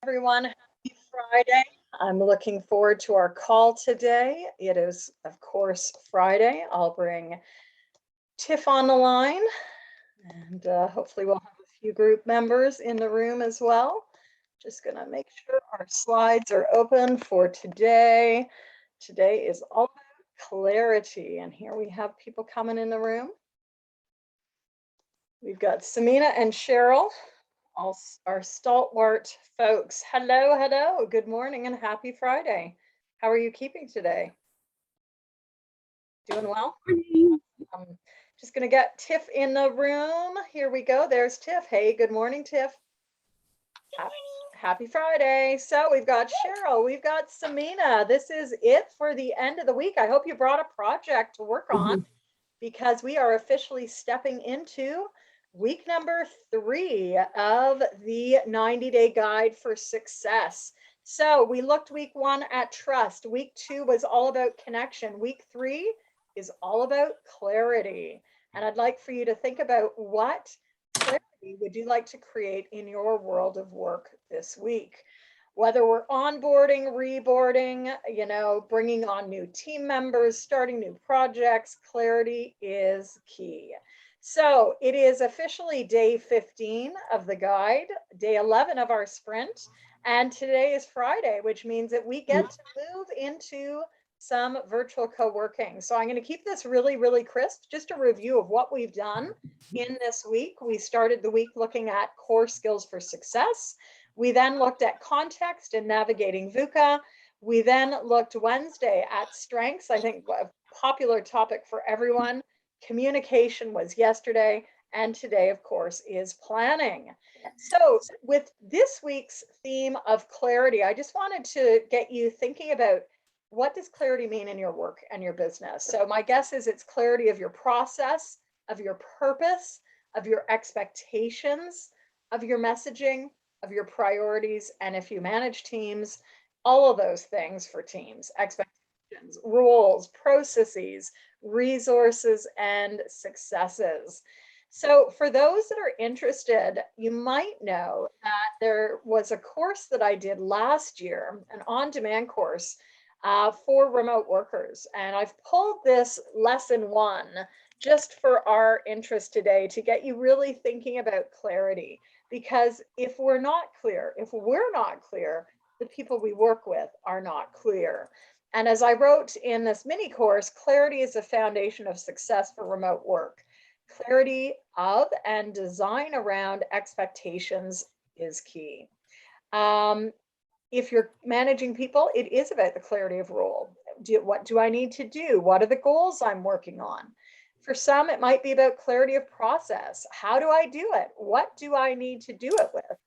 Everyone, happy Friday. I'm looking forward to our call today. It is, of course, Friday. I'll bring Tiff on the line, and hopefully we'll have a few group members in the room as well. Just going to make sure our slides are open for today. Today is all about clarity, and here we have people coming in the room. We've got Samina and Cheryl, all our stalwart folks. Hello, good morning and happy Friday. How are you keeping today? Doing well? I'm just gonna get Tiff in the room. Here we go, there's Tiff. Hey, good morning, Tiff. Happy Friday. So we've got Cheryl, we've got Samina. This is it for the end of the week. I hope you brought a project to work on because we are officially stepping into week number 3 of the 90-day guide for success. So we looked week 1 at trust. Week 2 was all about connection. Week 3 is all about clarity. And I'd like for you to think about what clarity would you like to create in your world of work this week? Whether we're onboarding, reboarding, bringing on new team members, starting new projects, clarity is key. So it is officially day 15 of the guide, day 11 of our sprint, and today is Friday, which means that we get to move into some virtual co-working. So I'm going to keep this really, really crisp, just a review of what we've done in this week. We started the week looking at core skills for success. We then looked at context and navigating VUCA. We then looked Wednesday at strengths. I think a popular topic for everyone. Communication was yesterday, and today, of course, is planning. So with this week's theme of clarity, I just wanted to get you thinking about what does clarity mean in your work and your business. So my guess is it's clarity of your process, of your purpose, of your expectations, of your messaging, of your priorities, and if you manage teams, all of those things for teams, expectations, rules, processes, resources, and successes. So for those that are interested, you might know that there was a course that I did last year, an on-demand course for remote workers. And I've pulled this lesson 1 just for our interest today to get you really thinking about clarity. Because if we're not clear, the people we work with are not clear. And as I wrote in this mini course, clarity is the foundation of success for remote work. Clarity of and design around expectations is key. If you're managing people, it is about the clarity of role. What do I need to do? What are the goals I'm working on? For some, it might be about clarity of process. How do I do it? What do I need to do it with?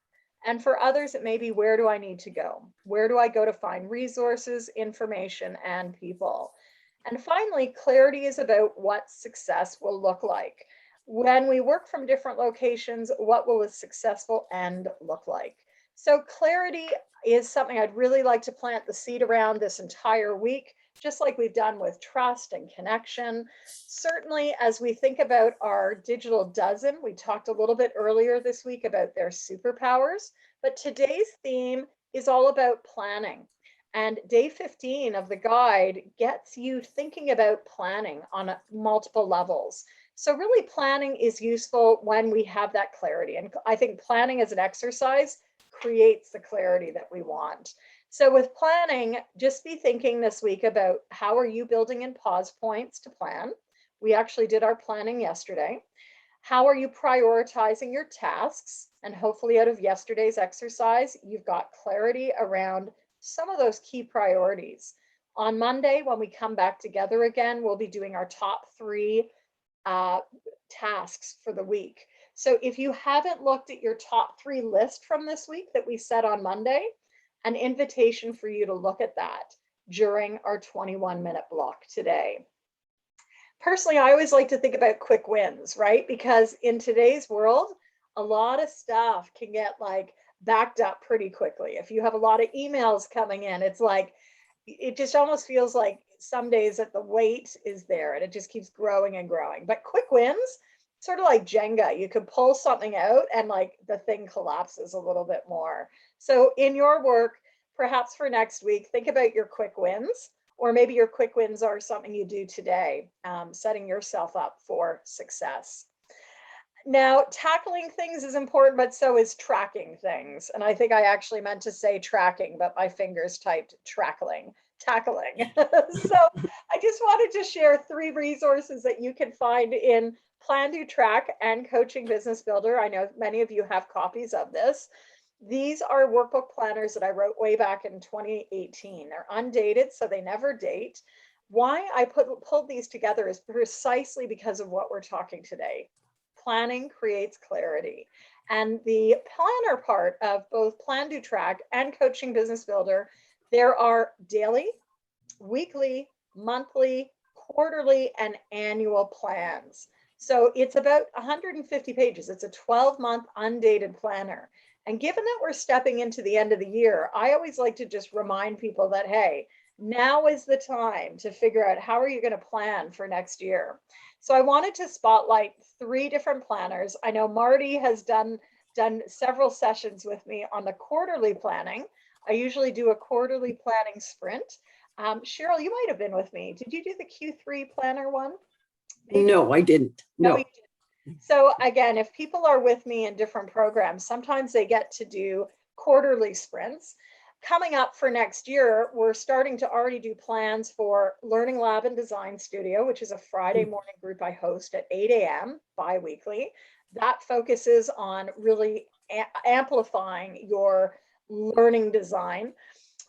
And for others, it may be, where do I need to go? Where do I go to find resources, information, and people? And finally, clarity is about what success will look like. When we work from different locations, what will a successful end look like? So clarity is something I'd really like to plant the seed around this entire week, just like we've done with trust and connection. Certainly, as we think about our digital dozen, we talked a little bit earlier this week about their superpowers, but today's theme is all about planning. And day 15 of the guide gets you thinking about planning on multiple levels. So really, planning is useful when we have that clarity. And I think planning as an exercise creates the clarity that we want. So with planning, just be thinking this week about how are you building in pause points to plan. We actually did our planning yesterday. How are you prioritizing your tasks? And hopefully out of yesterday's exercise, you've got clarity around some of those key priorities. On Monday, when we come back together again, we'll be doing our top 3 tasks for the week. So if you haven't looked at your top 3 list from this week that we set on Monday, an invitation for you to look at that during our 21-minute block today. Personally, I always like to think about quick wins, right? Because in today's world, a lot of stuff can get backed up pretty quickly. If you have a lot of emails coming in, it's like, it just almost feels like some days that the weight is there and it just keeps growing and growing. But quick wins sort of like Jenga. You could pull something out and like the thing collapses a little bit more. So in your work, perhaps for next week, think about your quick wins, or maybe your quick wins are something you do today, setting yourself up for success. Now, tackling things is important, but so is tracking things. And I think I actually meant to say tracking, but my fingers typed tackling. So I just wanted to share 3 resources that you can find in Plan, Do, Track and Coaching Business Builder. I know many of you have copies of this. These are workbook planners that I wrote way back in 2018. They're undated, so they never date. Why I pulled these together is precisely because of what we're talking today. Planning creates clarity. And the planner part of both Plan, Do, Track and Coaching Business Builder, there are daily, weekly, monthly, quarterly, and annual plans. So it's about 150 pages. It's a 12-month undated planner. And given that we're stepping into the end of the year, I always like to just remind people that, hey, now is the time to figure out how are you going to plan for next year. So I wanted to spotlight 3 different planners. I know Marty has done several sessions with me on the quarterly planning. I usually do a quarterly planning sprint. Cheryl, you might have been with me. Did you do the Q3 planner one? Maybe? No, I didn't. No. You didn't. So again, if people are with me in different programs, sometimes they get to do quarterly sprints. Coming up for next year, we're starting to already do plans for Learning Lab and Design Studio, which is a Friday morning group I host at 8 a.m. bi-weekly. That focuses on really amplifying your learning design.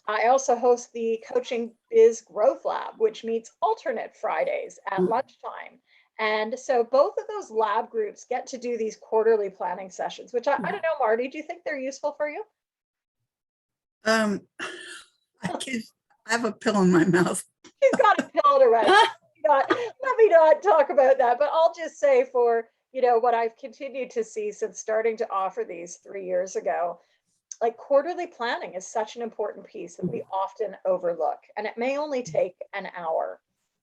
I also host the Coaching Biz Growth Lab, which meets alternate Fridays at lunchtime. And so both of those lab groups get to do these quarterly planning sessions, which I don't know, Marty, do you think they're useful for you? I have a pill in my mouth. She's got a pill to rest. Let me not talk about that, but I'll just say for, what I've continued to see since starting to offer these 3 years ago, like quarterly planning is such an important piece that we often overlook, and it may only take an hour.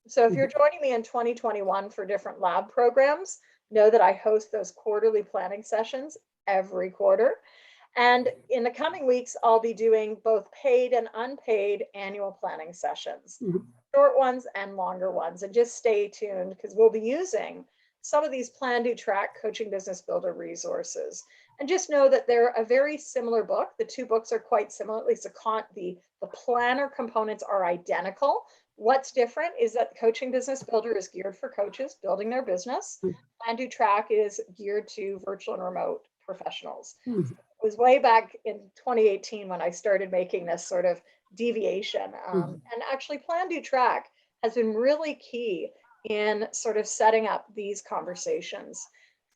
So if you're joining me in 2021 for different lab programs, know that I host those quarterly planning sessions every quarter. And in the coming weeks, I'll be doing both paid and unpaid annual planning sessions, short ones and longer ones. And just stay tuned because we'll be using some of these Plan, Do, Track Coaching Business Builder resources. And just know that they're a very similar book. The 2 books are quite similar, at least the planner components are identical. What's different is that Coaching Business Builder is geared for coaches building their business. Plan, Do, Track is geared to virtual and remote professionals. It was way back in 2018 when I started making this sort of deviation. And actually Plan, Do, Track has been really key in sort of setting up these conversations.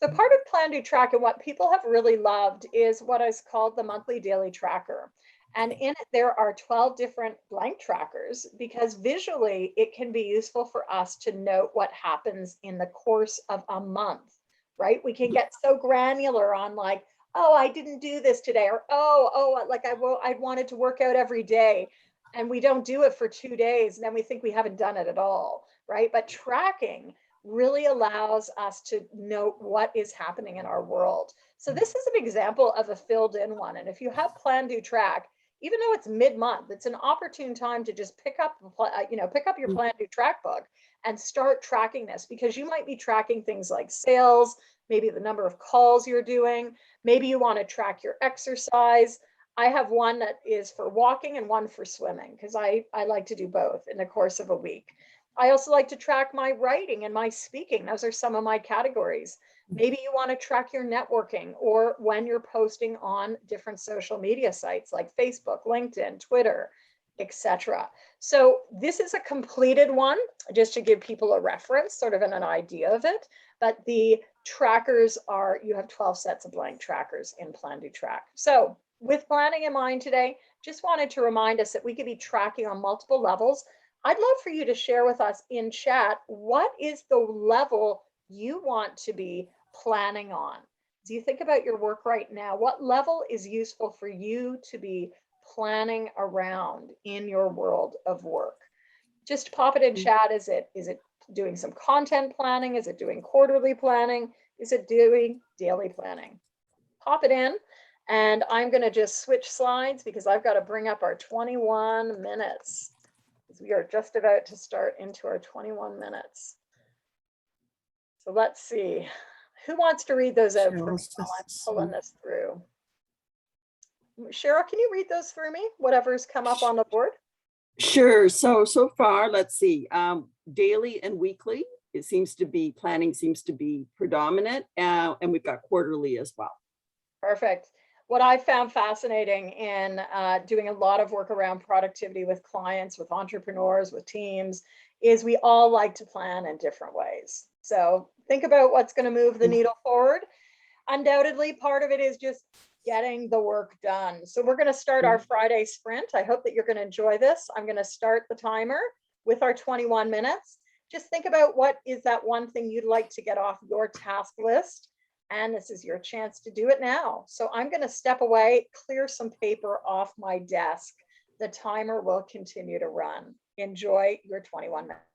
So part of Plan, Do, Track and what people have really loved is what is called the monthly daily tracker. And in it, there are 12 different blank trackers because visually it can be useful for us to note what happens in the course of a month, right? We can get so granular on like, oh, I didn't do this today, or like I wanted to work out every day, and we don't do it for 2 days, and then we think we haven't done it at all, right? But tracking really allows us to note what is happening in our world. So this is an example of a filled in one. And if you have Plan, Do, Track, even though it's mid-month, it's an opportune time to just pick up your Plan, Do, Track book and start tracking this, because you might be tracking things like sales, maybe the number of calls you're doing. Maybe you want to track your exercise. I have one that is for walking and one for swimming because I like to do both in the course of a week. I also like to track my writing and my speaking. Those are some of my categories. Maybe you want to track your networking or when you're posting on different social media sites like Facebook, LinkedIn, Twitter, etc. So this is a completed one, just to give people a reference, sort of an idea of it. But the trackers are, you have 12 sets of blank trackers in Plan, Do, Track. So with planning in mind today, just wanted to remind us that we could be tracking on multiple levels. I'd love for you to share with us in chat, what is the level you want to be planning on? Do you think about your work right now? What level is useful for you to be planning around in your world of work? Just pop it in chat. Is it doing some content planning? Is it doing quarterly planning? is it doing daily planning? Pop it in, and I'm going to just switch slides because I've got to bring up our 21 minutes. We are just about to start into our 21 minutes. So let's see. Who wants to read those out for me while I'm pulling this through? Cheryl, can you read those for me? Whatever's come up on the board. Sure. So far, let's see, daily and weekly, it seems to be, planning seems to be predominant, and we've got quarterly as well. Perfect. What I found fascinating in doing a lot of work around productivity with clients, with entrepreneurs, with teams, is we all like to plan in different ways. So think about what's going to move the needle forward. Undoubtedly, part of it is just getting the work done. So we're going to start our Friday sprint. I hope that you're going to enjoy this. I'm going to start the timer with our 21 minutes. Just think about what is that one thing you'd like to get off your task list. And this is your chance to do it now. So I'm going to step away, clear some paper off my desk. The timer will continue to run. Enjoy your 21 minutes.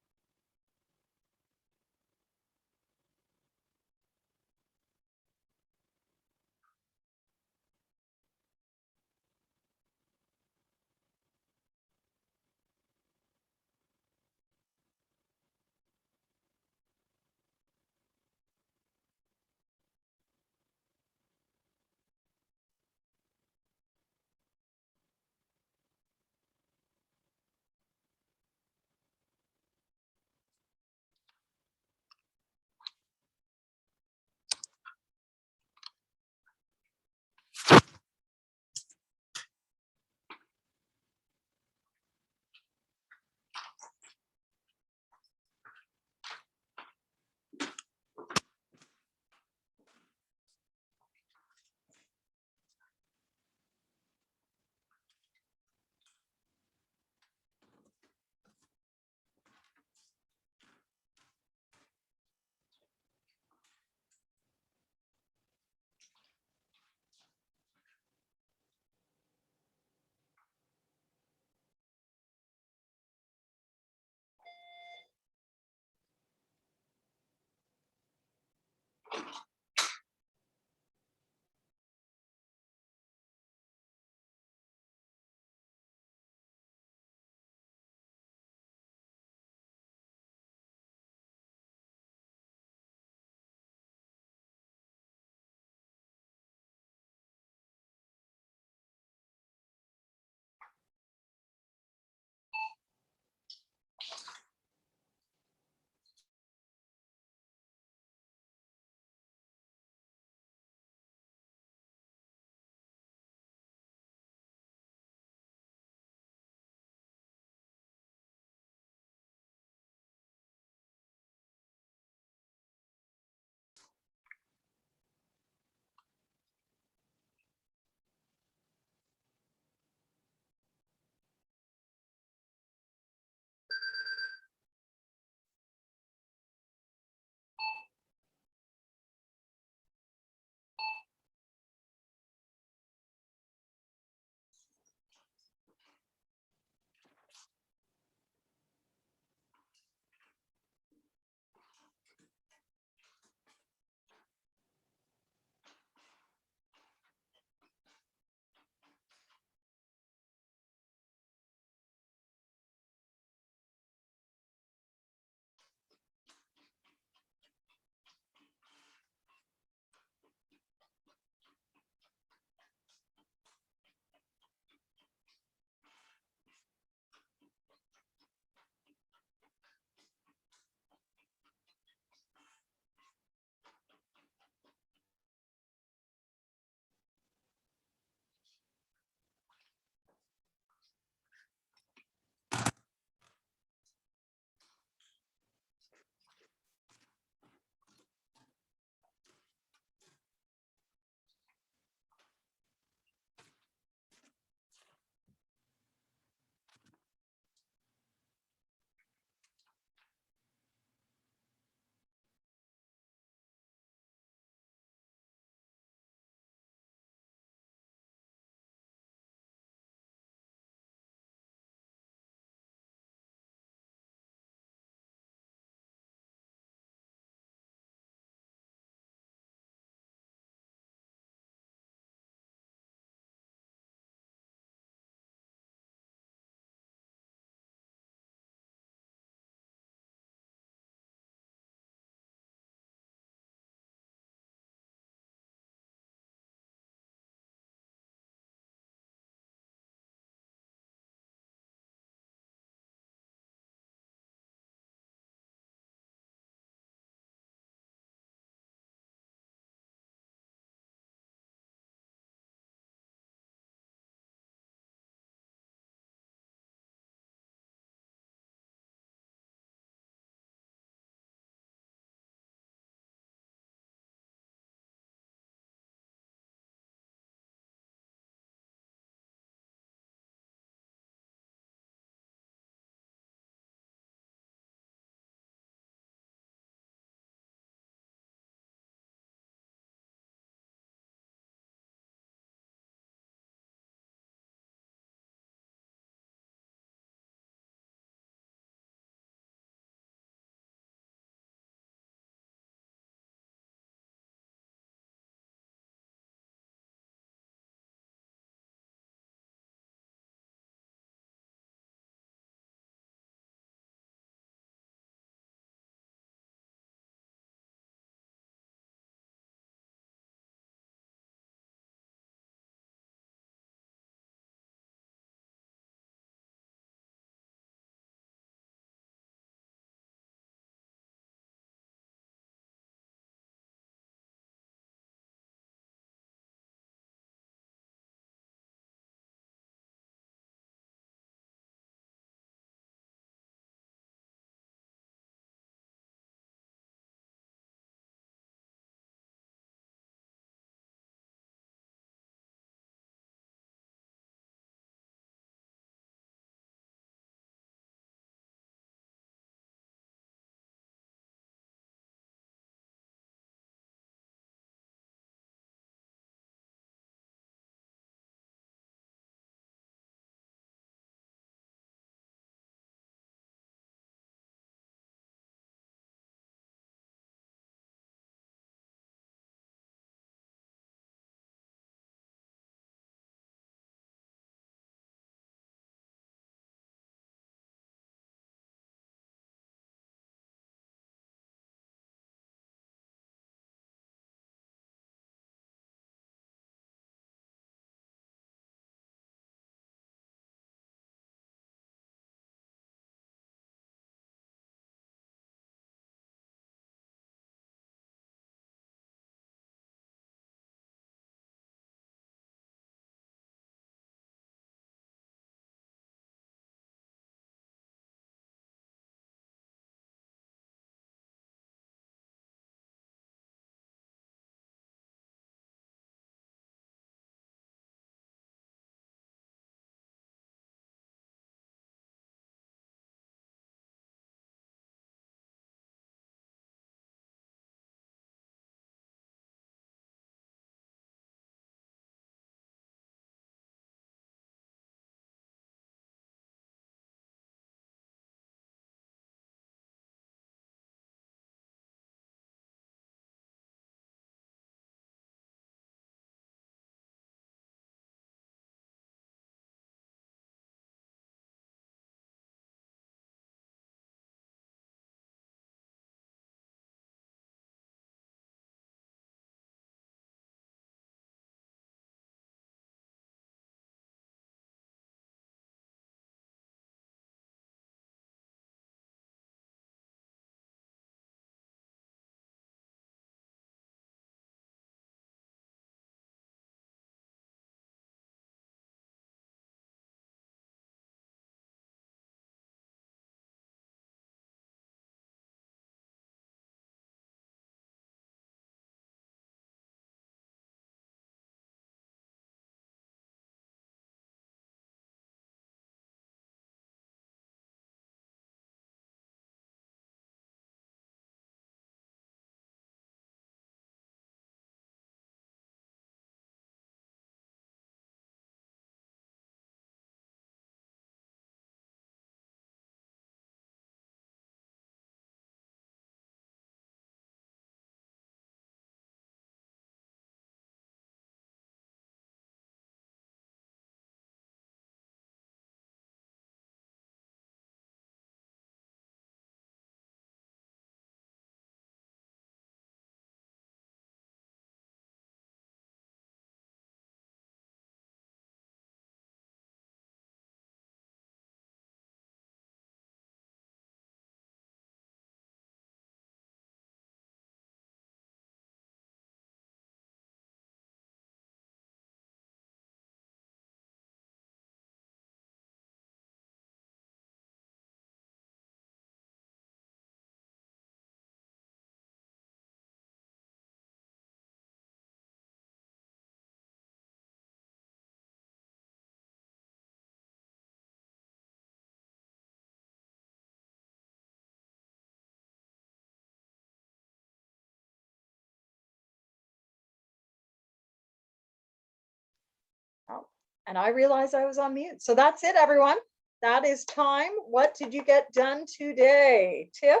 And I realized I was on mute. So that's it, everyone. That is time. What did you get done today? Tiff,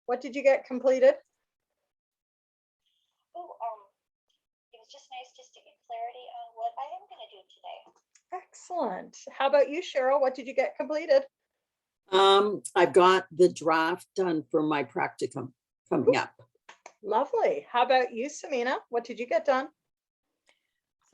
what did you get completed? Oh, it was just nice just to get clarity on what I am going to do today. Excellent. How about you, Cheryl? What did you get completed? I've got the draft done for my practicum coming up. Lovely. How about you, Samina? What did you get done?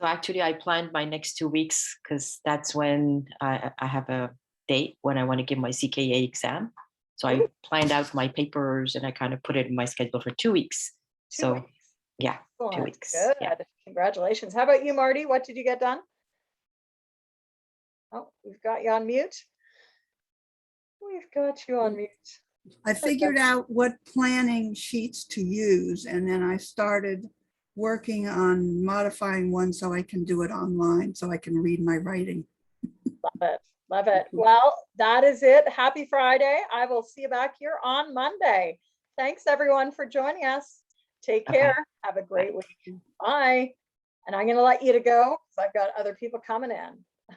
So actually, I planned my next 2 weeks because that's when I have a date when I want to give my CKA exam. So I planned out my papers and I kind of put it in my schedule for 2 weeks. So weeks. yeah, 2 Excellent. weeks. Good. Yeah. Congratulations. How about you, Marty? What did you get done? Oh, we've got you on mute. We've got you on mute. I figured out what planning sheets to use, and then I started working on modifying one so I can do it online, so I can read my writing. Love it. Love it. Well, that is it. Happy Friday. I will see you back here on Monday. Thanks, everyone, for joining us. Take Okay. care. Have a great week. Bye. And I'm going to let you to go because I've got other people coming in.